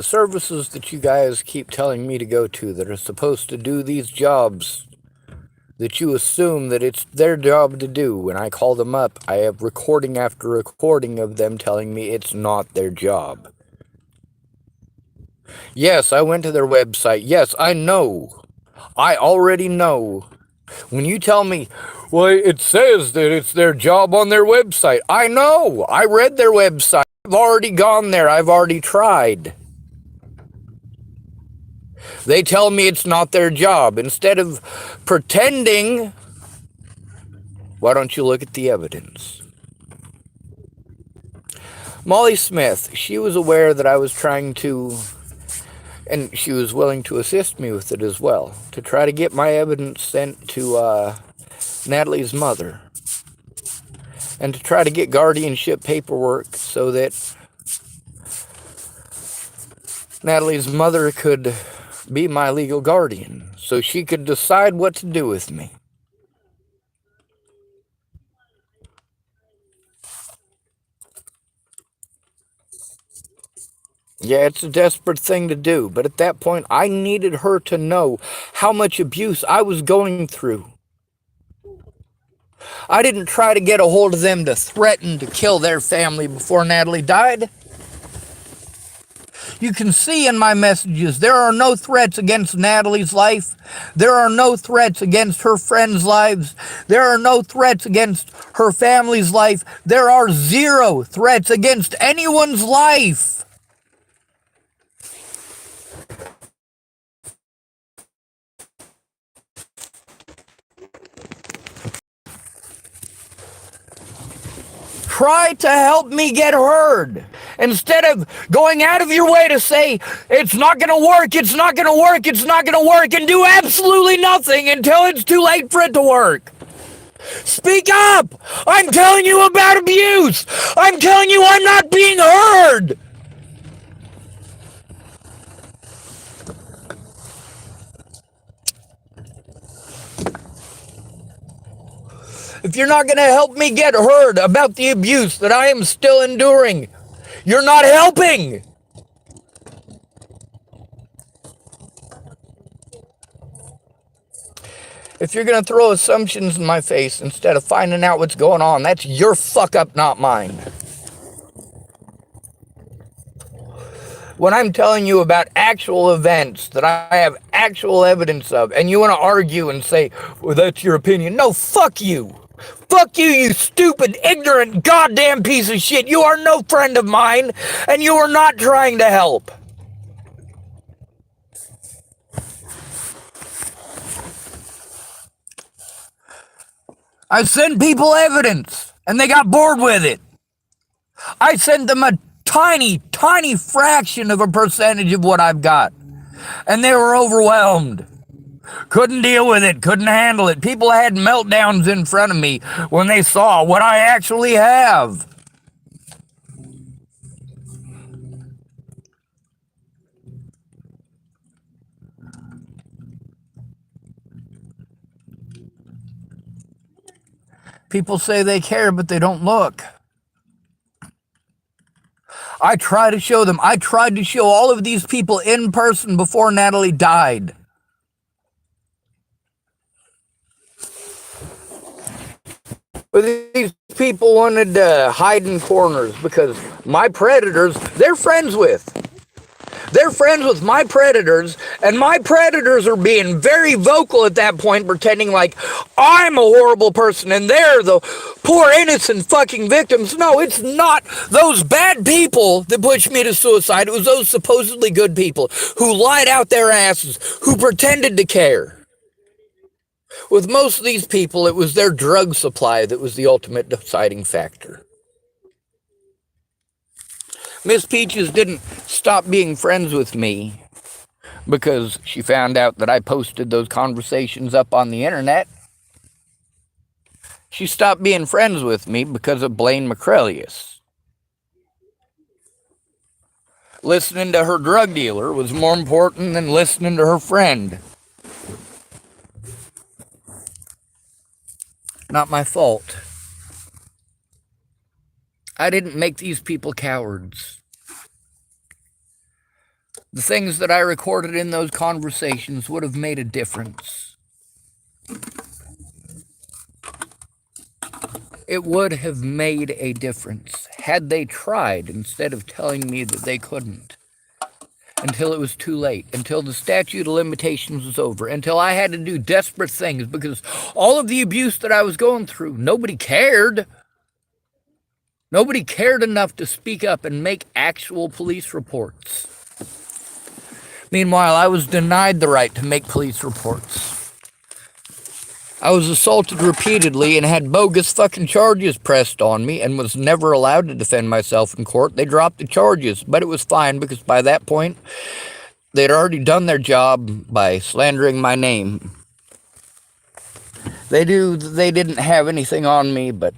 the services that you guys keep telling me to go to that are supposed to do these jobs that you assume that it's their job to do. When I call them up, I have recording after recording of them telling me it's not their job. Yes, I went to their website. Yes, I know. I already know. When you tell me, well, it says that it's their job on their website. I know. I read their website. I've already gone there. I've already tried. They tell me it's not their job. Instead of pretending, why don't you look at the evidence? Molly Smith, she was aware that I was trying to, and she was willing to assist me with it as well, to try to get my evidence sent to Natalie's mother, and to try to get guardianship paperwork so that Natalie's mother could be my legal guardian, so she could decide what to do with me. Yeah, it's a desperate thing to do, but at that point, I needed her to know how much abuse I was going through. I didn't try to get a hold of them to threaten to kill their family before Natalie died. You can see in my messages, there are no threats against Natalie's life. There are no threats against her friends' lives. There are no threats against her family's life. There are zero threats against anyone's life. Try to help me get heard. Instead of going out of your way to say, it's not going to work, it's not going to work, it's not going to work, and do absolutely nothing until it's too late for it to work. Speak up! I'm telling you about abuse! I'm telling you I'm not being heard! If you're not going to help me get heard about the abuse that I am still enduring, you're not helping! If you're going to throw assumptions in my face instead of finding out what's going on, that's your fuck up, not mine. When I'm telling you about actual events that I have actual evidence of, and you want to argue and say, well, that's your opinion. No, fuck you. Fuck you, you stupid, ignorant, goddamn piece of shit. You are no friend of mine, and you are not trying to help. I send people evidence, and they got bored with it. I sent them a tiny, tiny fraction of a percentage of what I've got, and they were overwhelmed. Couldn't deal with it, couldn't handle it. People had meltdowns in front of me when they saw what I actually have. People say they care, but they don't look. I try to show them. I tried to show all of these people in person before Natalie died. But these people wanted to hide in corners because my predators, they're friends with. They're friends with my predators, and my predators are being very vocal at that point, pretending like I'm a horrible person and they're the poor innocent fucking victims. No, it's not those bad people that pushed me to suicide. It was those supposedly good people who lied out their asses, who pretended to care. With most of these people, it was their drug supply that was the ultimate deciding factor. Miss Peaches didn't stop being friends with me because she found out that I posted those conversations up on the internet. She stopped being friends with me because of Blaine McCrelius. Listening to her drug dealer was more important than listening to her friend. Not my fault. I didn't make these people cowards. The things that I recorded in those conversations would have made a difference. It would have made a difference had they tried instead of telling me that they couldn't. Until it was too late, until the statute of limitations was over, until I had to do desperate things because all of the abuse that I was going through, nobody cared. Nobody cared enough to speak up and make actual police reports. Meanwhile, I was denied the right to make police reports. I was assaulted repeatedly and had bogus fucking charges pressed on me and was never allowed to defend myself in court. They dropped the charges, but it was fine because by that point, they'd already done their job by slandering my name. They didn't have anything on me, but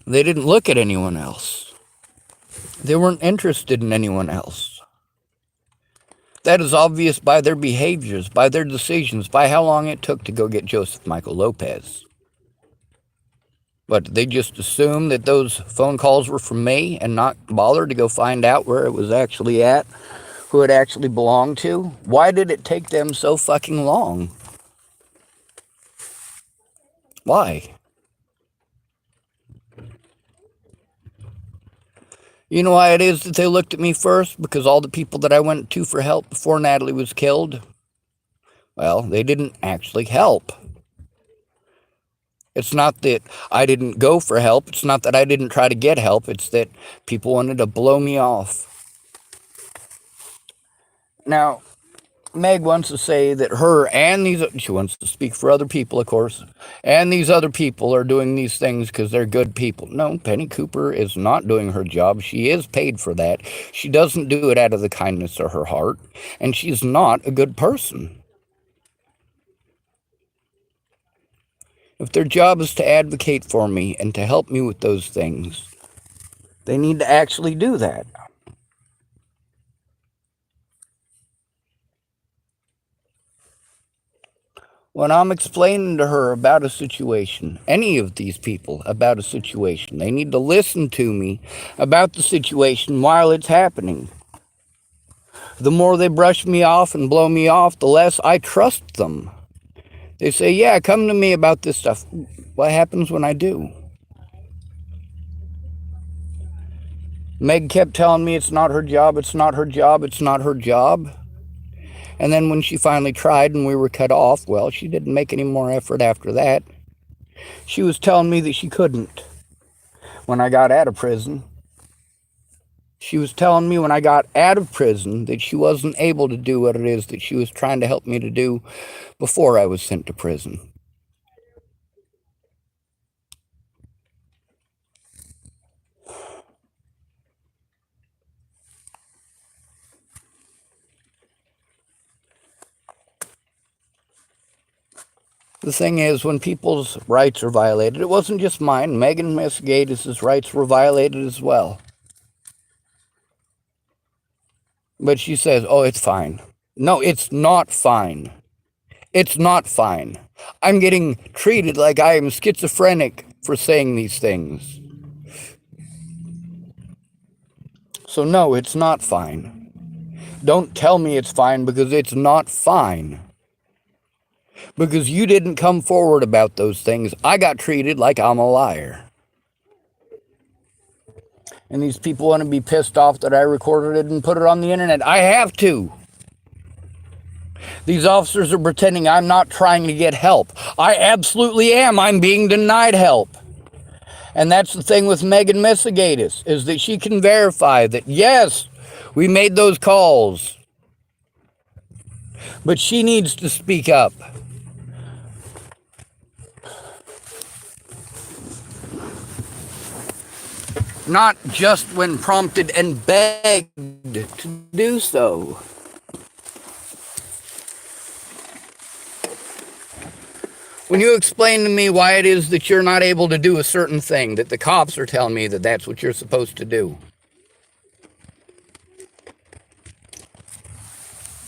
they didn't look at anyone else. They weren't interested in anyone else. That is obvious by their behaviors, by their decisions, by how long it took to go get Joseph Michael Lopez. But they just assumed that those phone calls were from me and not bother to go find out where it was actually at, who it actually belonged to. Why did it take them so fucking long? Why? You know why it is that they looked at me first? Because all the people that I went to for help before Natalie was killed, well, they didn't actually help. It's not that I didn't go for help. It's not that I didn't try to get help. It's that people wanted to blow me off. Now, Meg wants to say that her and she wants to speak for other people, of course, and these other people are doing these things because they're good people. No, Penny Cooper is not doing her job. She is paid for that. She doesn't do it out of the kindness of her heart, and she's not a good person. If their job is to advocate for me and to help me with those things, they need to actually do that. When I'm explaining to her about a situation, any of these people about a situation, they need to listen to me about the situation while it's happening. The more they brush me off and blow me off, the less I trust them. They say, yeah, come to me about this stuff. What happens when I do? Meg kept telling me it's not her job, it's not her job, it's not her job. And then when she finally tried and we were cut off, well, she didn't make any more effort after that. She was telling me that she couldn't when I got out of prison. She was telling me when I got out of prison that she wasn't able to do what it is that she was trying to help me to do before I was sent to prison. The thing is, when people's rights are violated, it wasn't just mine. Megan Messigatis' rights were violated as well. But she says, oh, it's fine. No, it's not fine. It's not fine. I'm getting treated like I am schizophrenic for saying these things. So no, it's not fine. Don't tell me it's fine because it's not fine. Because you didn't come forward about those things. I got treated like I'm a liar. And these people want to be pissed off that I recorded it and put it on the internet. I have to. These officers are pretending I'm not trying to get help. I absolutely am. I'm being denied help. And that's the thing with Megan Messigatis, is that she can verify that, yes, we made those calls. But she needs to speak up. Not just when prompted and begged to do so. When you explain to me why it is that you're not able to do a certain thing, that the cops are telling me that that's what you're supposed to do.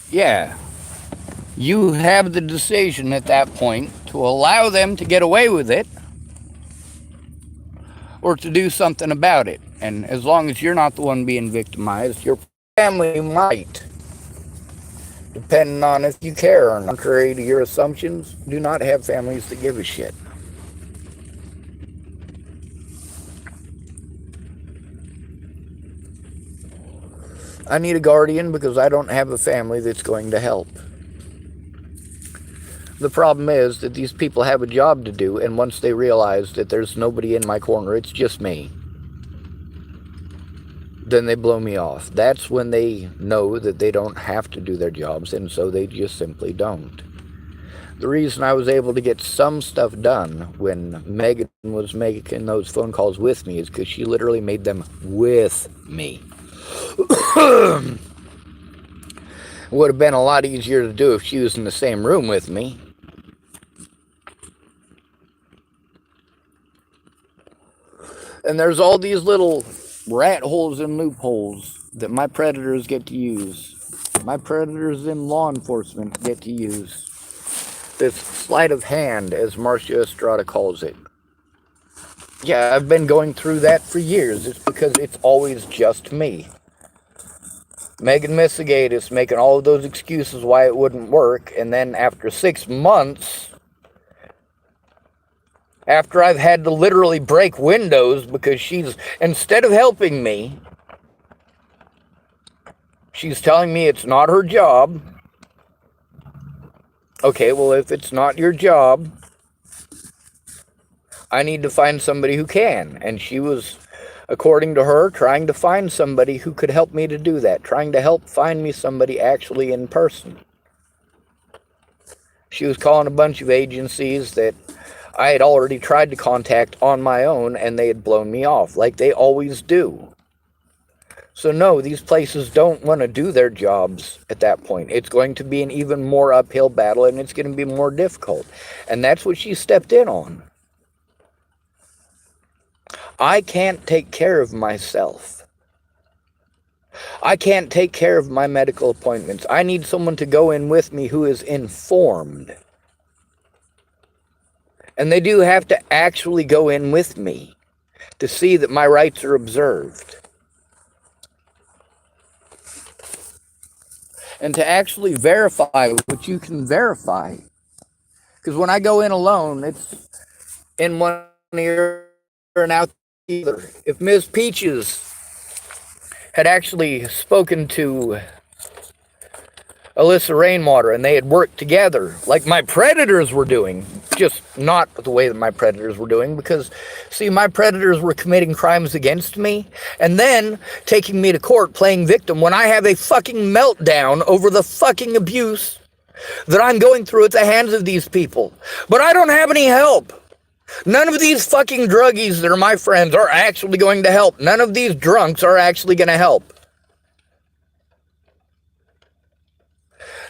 Yeah, you have the decision at that point to allow them to get away with it or to do something about it. And as long as you're not the one being victimized, you're family might, depending on if you care or not. Contrary to your assumptions, do not have families that give a shit. I need a guardian because I don't have a family that's going to help. The problem is that these people have a job to do, and once they realize that there's nobody in my corner, it's just me, then they blow me off. That's when they know that they don't have to do their jobs, and so they just simply don't. The reason I was able to get some stuff done when Megan was making those phone calls with me is because she literally made them with me. Would have been a lot easier to do if she was in the same room with me. And there's all these little rat holes and loopholes that my predators get to use. My predators in law enforcement get to use. This sleight of hand, as Marcia Estrada calls it. Yeah, I've been going through that for years. It's because it's always just me. Megan Missigatis making all of those excuses why it wouldn't work, and then after 6 months, after I've had to literally break windows because she's, instead of helping me, she's telling me it's not her job. Okay, well, if it's not your job, I need to find somebody who can. And she was, according to her, trying to find somebody who could help me to do that, trying to help find me somebody actually in person. She was calling a bunch of agencies that I had already tried to contact on my own, and they had blown me off, like they always do. So no, these places don't want to do their jobs at that point. It's going to be an even more uphill battle, and it's going to be more difficult. And that's what she stepped in on. I can't take care of myself. I can't take care of my medical appointments. I need someone to go in with me who is informed. And they do have to actually go in with me to see that my rights are observed. And to actually verify what you can verify. Because when I go in alone, it's in one ear and out the other. If Ms. Peaches had actually spoken to Alyssa Rainwater and they had worked together like my predators were doing, just not the way that my predators were doing, because see, my predators were committing crimes against me and then taking me to court playing victim when I have a fucking meltdown over the fucking abuse that I'm going through at the hands of these people. But I don't have any help. None of these fucking druggies that are my friends are actually going to help. None of these drunks are actually going to help.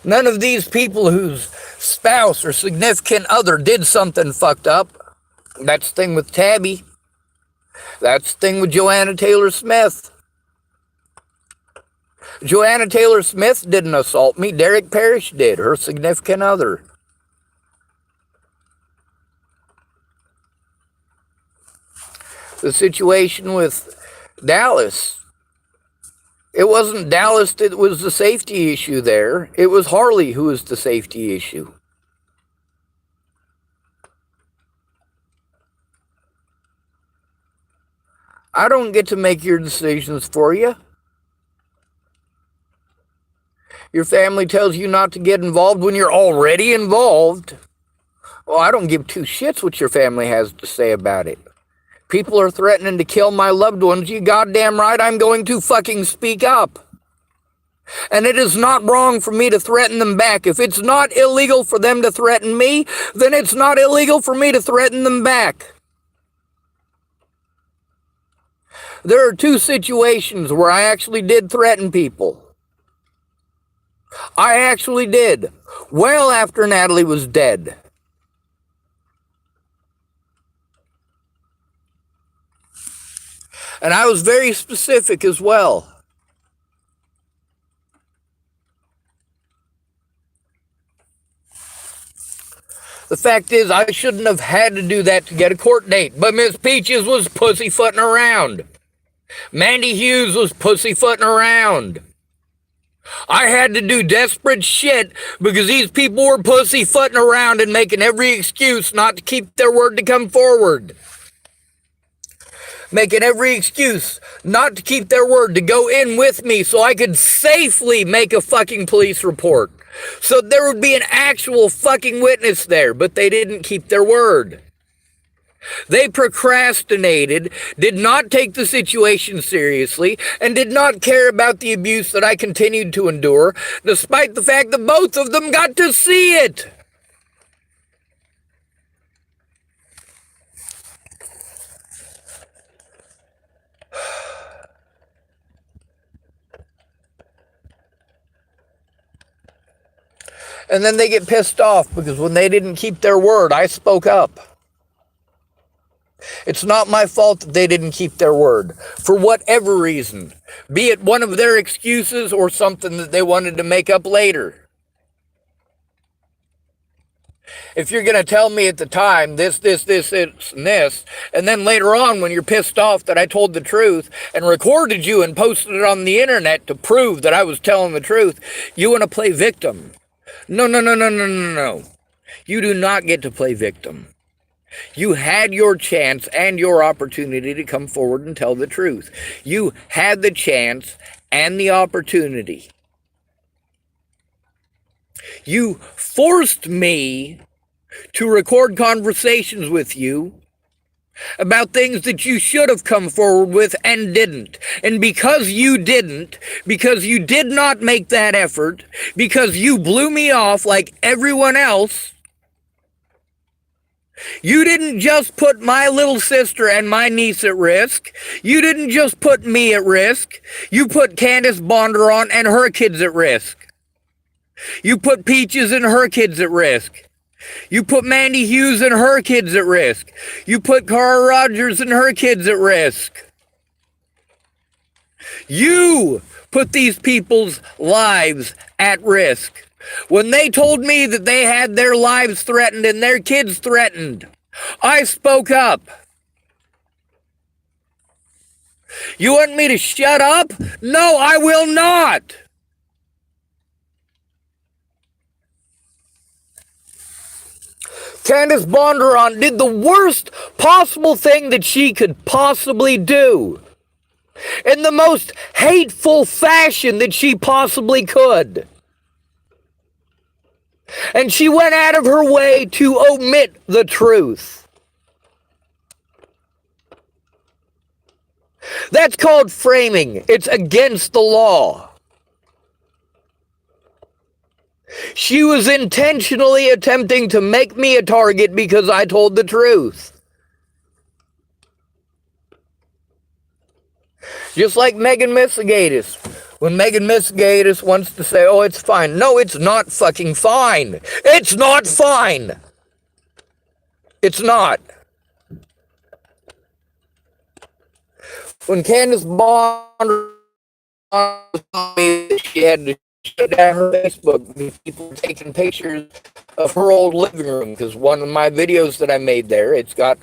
None of these people whose spouse or significant other did something fucked up. That's the thing with Tabby. That's the thing with Joanna Taylor Smith. Joanna Taylor Smith didn't assault me. Derek Parrish did, her significant other. The situation with Dallas, it wasn't Dallas that was the safety issue there. It was Harley who was the safety issue. I don't get to make your decisions for you. Your family tells you not to get involved when you're already involved. Well, I don't give two shits what your family has to say about it. People are threatening to kill my loved ones. You goddamn right I'm going to fucking speak up. And it is not wrong for me to threaten them back. If it's not illegal for them to threaten me, then it's not illegal for me to threaten them back. There are two situations where I actually did threaten people. I actually did. Well after Natalie was dead. And I was very specific as well. The fact is, I shouldn't have had to do that to get a court date. But Miss Peaches was pussyfooting around. Mandy Hughes was pussyfooting around. I had to do desperate shit because these people were pussyfooting around and making every excuse not to keep their word to come forward. Making every excuse not to keep their word to go in with me so I could safely make a fucking police report. So there would be an actual fucking witness there, but they didn't keep their word. They procrastinated, did not take the situation seriously, and did not care about the abuse that I continued to endure, despite the fact that both of them got to see it. And then they get pissed off because when they didn't keep their word, I spoke up. It's not my fault that they didn't keep their word, for whatever reason, be it one of their excuses or something that they wanted to make up later. If you're going to tell me at the time this, and this, and then later on when you're pissed off that I told the truth and recorded you and posted it on the internet to prove that I was telling the truth, you want to play victim. No. You do not get to play victim. You had your chance and your opportunity to come forward and tell the truth. You had the chance and the opportunity. You forced me to record conversations with you about things that you should have come forward with and didn't. And because you didn't, because you did not make that effort, because you blew me off like everyone else, you didn't just put my little sister and my niece at risk. You didn't just put me at risk. You put Candace Bondurant and her kids at risk. You put Peaches and her kids at risk. You put Mandy Hughes and her kids at risk. You put Cara Rogers and her kids at risk. You put these people's lives at risk. When they told me that they had their lives threatened and their kids threatened, I spoke up. You want me to shut up? No, I will not. Candace Bondurant did the worst possible thing that she could possibly do, in the most hateful fashion that she possibly could. And she went out of her way to omit the truth. That's called framing. It's against the law. She was intentionally attempting to make me a target because I told the truth. Just like Megan Missigatis. When Megan Missigatis wants to say, oh, it's fine. No, it's not fucking fine. It's not fine. It's not. When Candace Bond she had to shut down her Facebook because people were taking pictures of her old living room, because one of my videos that I made there, it's got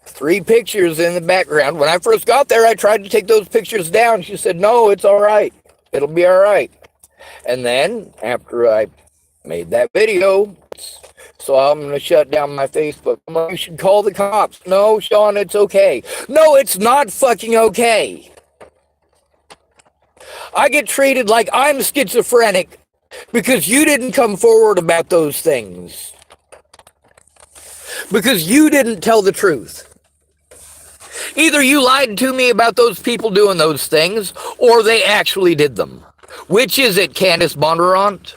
3 pictures in the background. When I first got there, I tried to take those pictures down. She said, no, it's all right. It'll be all right. And then, after I made that video, so I'm going to shut down my Facebook. I'm like, you should call the cops. No, Sean, it's okay. No, it's not fucking okay. I get treated like I'm schizophrenic because you didn't come forward about those things. Because you didn't tell the truth. Either you lied to me about those people doing those things, or they actually did them. Which is it, Candace Bondurant?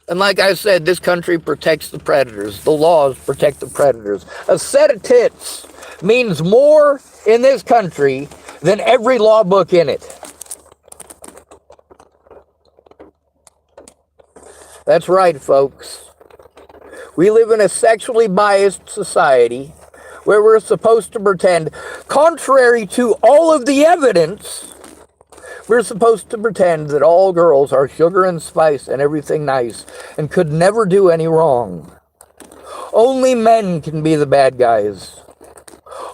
And like I said, this country protects the predators. The laws protect the predators. A set of tits means more in this country than every law book in it. That's right, folks. We live in a sexually biased society where we're supposed to pretend, contrary to all of the evidence, we're supposed to pretend that all girls are sugar and spice and everything nice and could never do any wrong. Only men can be the bad guys.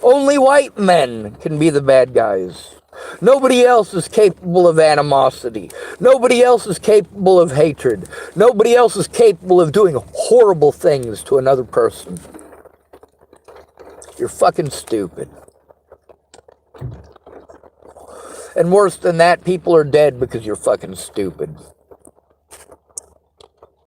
Only white men can be the bad guys. Nobody else is capable of animosity. Nobody else is capable of hatred. Nobody else is capable of doing horrible things to another person. You're fucking stupid. And worse than that, people are dead because you're fucking stupid.